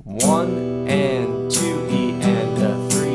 1 and 2 E and a 3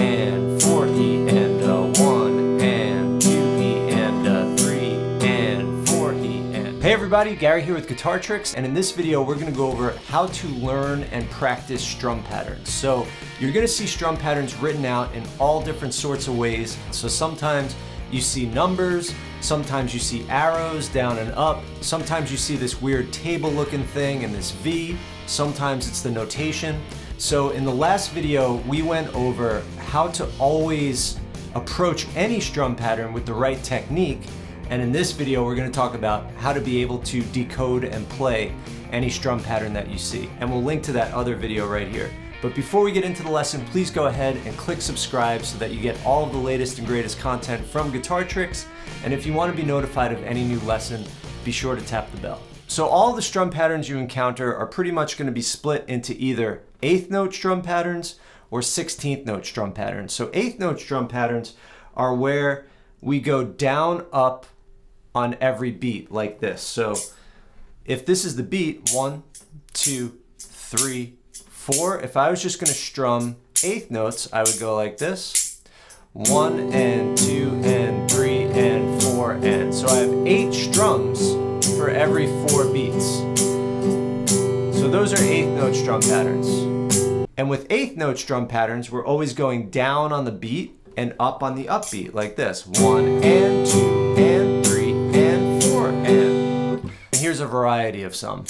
and 4 E and a 1 and 2 E and a 3 and 4 E and... Hey everybody, Gary here with Guitartricks, and in this video we're going to go over how to learn and practice strum patterns. So you're going to see strum patterns written out in all different sorts of ways. So sometimes you see numbers, sometimes you see arrows down and up, sometimes you see this weird table looking thing and this V, sometimes it's the notation. So in the last video we went over how to always approach any strum pattern with the right technique, and in this video we're going to talk about how to be able to decode and play any strum pattern that you see, and we'll link to that other video right here. But before we get into the lesson, please go ahead and click subscribe so that you get all of the latest and greatest content from Guitartricks. And if you want to be notified of any new lesson, be sure to tap the bell. So all the strum patterns you encounter are pretty much going to be split into either 8th note strum patterns or 16th note strum patterns. So 8th note strum patterns are where we go down, up on every beat like this. So if this is the beat, 1, 2, 3, 4, if I was just going to strum 8th notes, I would go like this. 1 and 2 and 3 and 4 and. So I have 8 strums for every 4 beats. So those are 8th note strum patterns. And with 8th note strum patterns, we're always going down on the beat and up on the upbeat like this. 1 and 2 and 3 and 4 and. And here's a variety of some.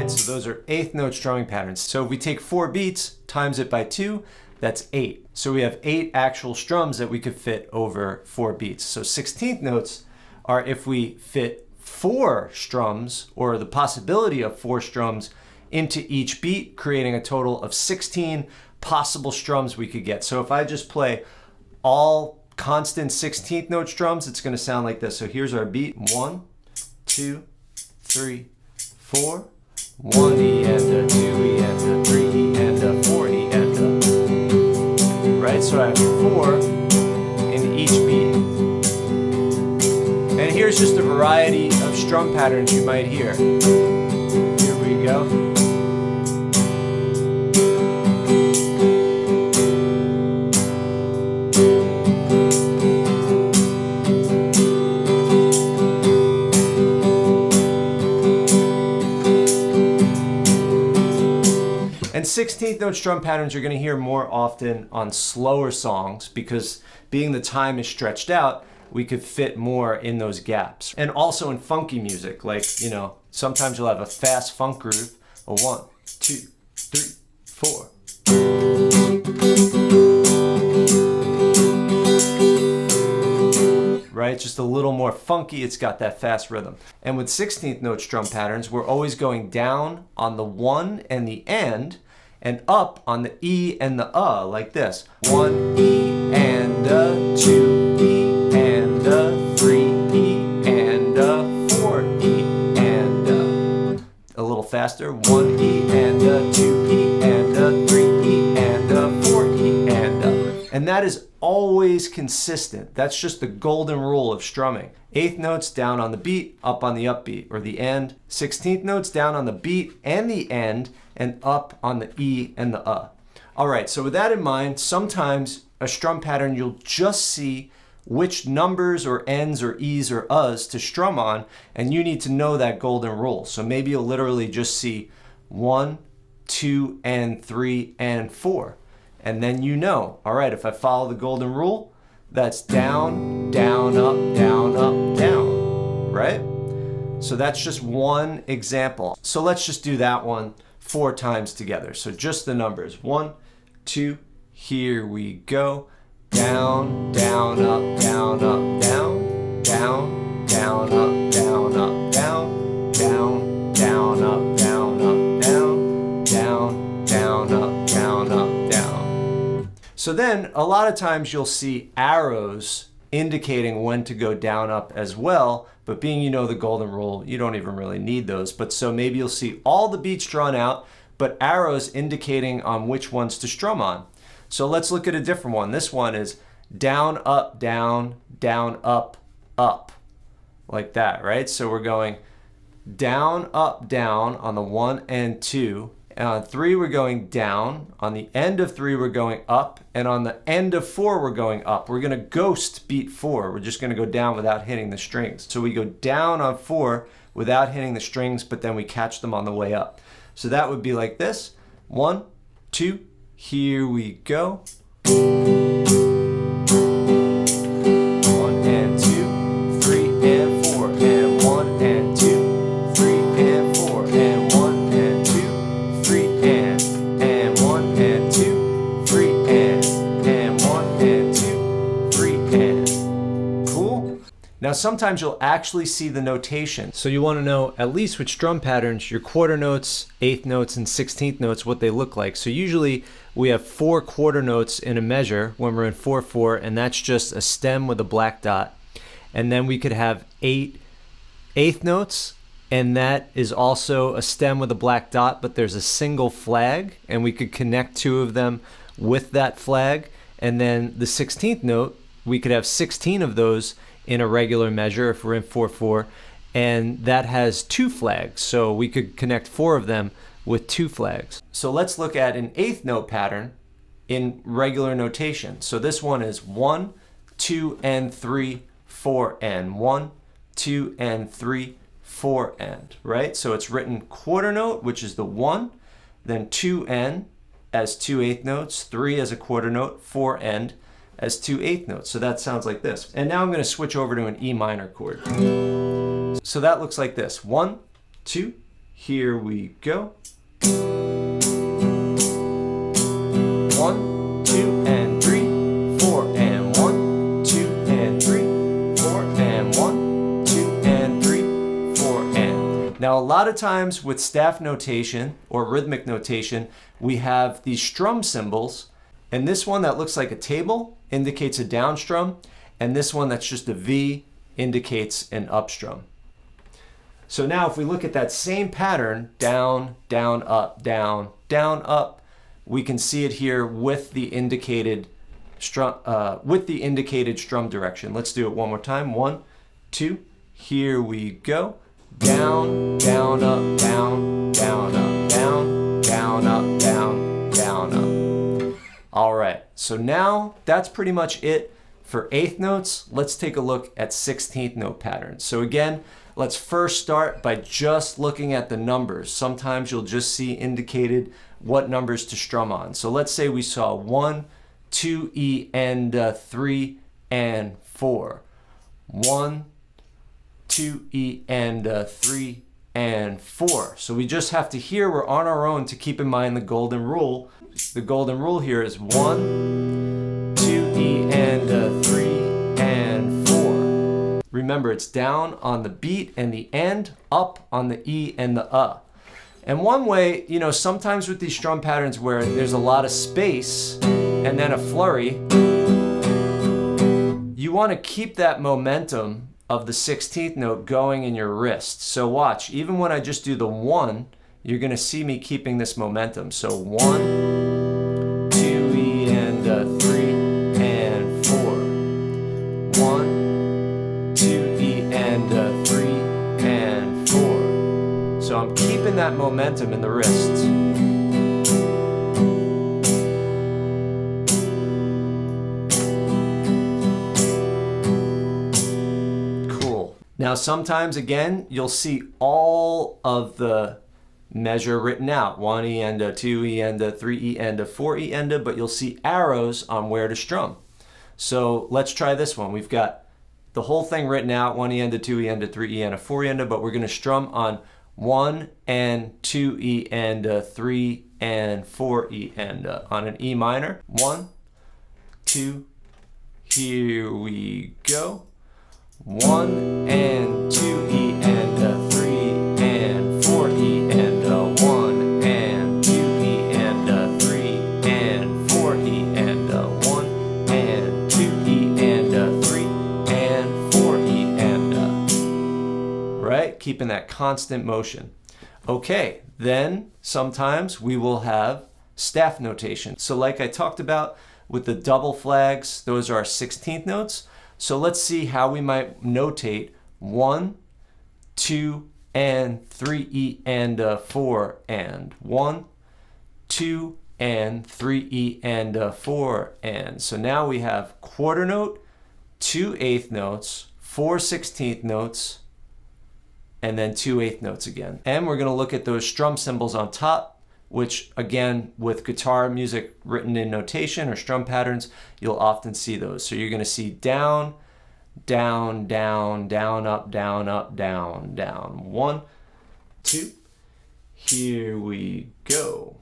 So those are 8th note strumming patterns. So if we take 4 beats, times it by 2, that's 8. So we have 8 actual strums that we could fit over 4 beats. So 16th notes are if we fit 4 strums, or the possibility of 4 strums, into each beat, creating a total of 16 possible strums we could get. So if I just play all constant 16th note strums, it's going to sound like this. So here's our beat. 1, 2, 3, 4. 1 E and a 2 E and a 3 E and a 4 E and a. Right, so I have 4 in each beat. And here's just a variety of strum patterns you might hear. Here we go. And 16th note strum patterns you're going to hear more often on slower songs, because being the time is stretched out, we could fit more in those gaps. And also in funky music, like, you know, sometimes you'll have a fast funk groove, a 1, 2, 3, 4. Right? Just a little more funky, it's got that fast rhythm. And with 16th note strum patterns, we're always going down on the 1 and the and up on the E and the like this. 1 E and a 2 E and a 3 E and a 4 E and a little faster. 1 E and a 2 E and a 3 E and a 4 E and that is always consistent. That's just the golden rule of strumming. 8th notes down on the beat, up on the upbeat, or the end. 16th notes down on the beat and the end, and up on the E and the All right, so with that in mind, sometimes a strum pattern you'll just see which numbers or ends or E's or U's to strum on, and you need to know that golden rule. So maybe you'll literally just see 1, 2, and 3, and 4. And then you know, all right, if I follow the golden rule, that's down, down, up, down, right? So that's just one example. So let's just do that one 4 times together. So just the numbers. 1, 2, here we go. Down, down, up, down, up, down, down, down, up, down, up, down, down, down, up, down, up, down, down, down, up, down, up, down. So then a lot of times you'll see arrows indicating when to go down, up as well, but being you know the golden rule, you don't even really need those. But so maybe you'll see all the beats drawn out, but arrows indicating on which ones to strum on. So let's look at a different one. This one is down, up, down, down, up, up, like that, right? So we're going down, up, down on the 1 and 2. And on 3, we're going down. On the end of 3, we're going up. And on the end of 4, we're going up. We're going to ghost beat 4. We're just going to go down without hitting the strings. So we go down on 4 without hitting the strings, but then we catch them on the way up. So that would be like this. 1, 2, here we go. 1 and 2, 3 and 4, and 1 and 2, 3 and 4, and 1 and 2, 3 and 1 and 2, 3 and 1 and 2, 3 and. Cool? Now sometimes you'll actually see the notation. So you want to know, at least with strum patterns, your quarter notes, eighth notes, and 16th notes, what they look like. So usually we have 4 quarter notes in a measure when we're in 4/4, and that's just a stem with a black dot. And then we could have 8 eighth notes, and that is also a stem with a black dot, but there's a single flag, and we could connect 2 of them with that flag. And then the 16th note, we could have 16 of those in a regular measure if we're in 4/4, and that has 2 flags, so we could connect 4 of them with 2 flags. So let's look at an eighth note pattern in regular notation. So this one is 1, 2, and 3, 4, and 1, 2, and 3, 4, and, right? So it's written quarter note, which is the 1, then 2N as 2 eighth notes, 3 as a quarter note, 4 end as 2 eighth notes. So that sounds like this. And now I'm going to switch over to an E minor chord. So that looks like this. 1, 2, here we go. 1, 2, and 3, 4, and 1, 2, and 3, 4, and 1, 2, and 3, 4, and. Now a lot of times with staff notation or rhythmic notation, we have these strum symbols, and this one that looks like a table indicates a down strum, and this one that's just a V indicates an up strum. So now if we look at that same pattern, down, down, up, down, down, up, we can see it here with the indicated strum direction. Let's do it one more time. 1, 2, here we go. Down, down, up, down, down, up, down, down, up, down, down, up. All right, so now that's pretty much it for eighth notes. Let's take a look at 16th note patterns. So again, let's first start by just looking at the numbers. Sometimes you'll just see indicated what numbers to strum on. So let's say we saw 1, 2, E, and 3, and 4. 1, 2, E, and 3, and 4. So we just have to hear we're on our own to keep in mind the golden rule. The golden rule here is 1, 2, E, and 3, and 4. Remember, it's down on the beat and the end, up on the E and the And one way, you know, sometimes with these strum patterns where there's a lot of space and then a flurry, you want to keep that momentum of the 16th note going in your wrist. So watch, even when I just do the 1, you're going to see me keeping this momentum. So 1, 2, E, and 3, and 4. 1, 2, E, and 3, and 4. So I'm keeping that momentum in the wrist. Cool. Now sometimes, again, you'll see all of the measure written out. 1 E and 2 E and 3 E and 4 E and, but you'll see arrows on where to strum. So let's try this one. We've got the whole thing written out, 1 E and 2 E and 3 E and 4 E and, but we're going to strum on 1 and 2 E and 3 and 4 E and on an E minor. 1, 2, here we go. 1 and 2 E and 3 and 4 E and 1 and 2 E and 3 and 4 E and 1 and 2 E and 3 and 4 E and right? Keeping that constant motion. Okay, then sometimes we will have staff notation. So like I talked about, with the double flags, those are our 16th notes. So let's see how we might notate 1, 2, and 3 E and 4 and 1, 2, and 3 E and 4 and. So now we have quarter note, 2 eighth notes, 4 16th notes, and then 2 eighth notes again. And we're going to look at those strum symbols on top, which again, with guitar music written in notation or strum patterns, you'll often see those. So you're going to see down, down, down, down, up, down, up, down, down. 1, 2, here we go.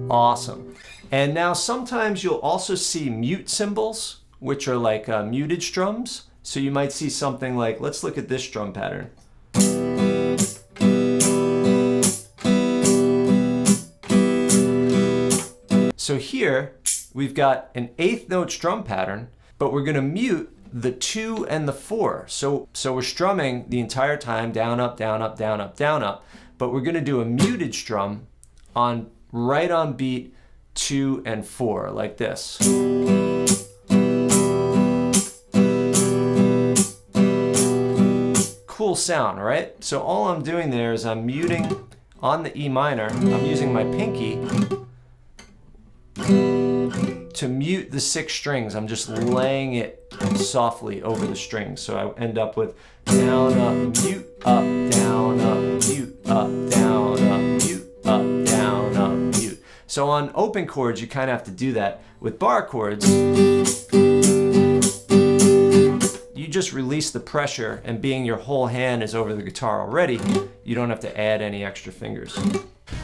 Awesome. And now sometimes you'll also see mute symbols, which are like muted strums. So you might see something like, let's look at this strum pattern. So here we've got an eighth note strum pattern, but we're going to mute the 2 and the 4. So we're strumming the entire time down, up, down, up, down, up, down, up, but we're going to do a muted strum on right on beat 2 and 4 like this. Cool sound, right? So all I'm doing there is I'm muting on the E minor. I'm using my pinky to mute the 6 strings. I'm just laying it softly over the strings. So I end up with down, up, mute, up, down, up, mute, up, down, up, mute, up, down, up, mute. So on open chords, you kind of have to do that. With bar chords, you just release the pressure, and being your whole hand is over the guitar already, you don't have to add any extra fingers.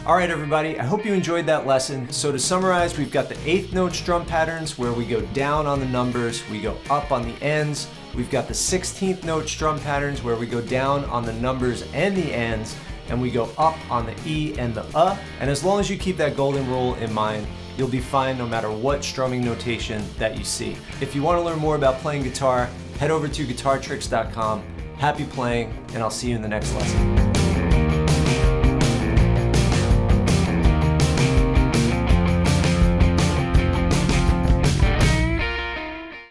All right, everybody, I hope you enjoyed that lesson. So to summarize, we've got the eighth note strum patterns where we go down on the numbers, we go up on the ends. We've got the 16th note strum patterns where we go down on the numbers and the ends, and we go up on the E and the And as long as you keep that golden rule in mind, you'll be fine no matter what strumming notation that you see. If you want to learn more about playing guitar, head over to guitartricks.com. Happy playing, and I'll see you in the next lesson.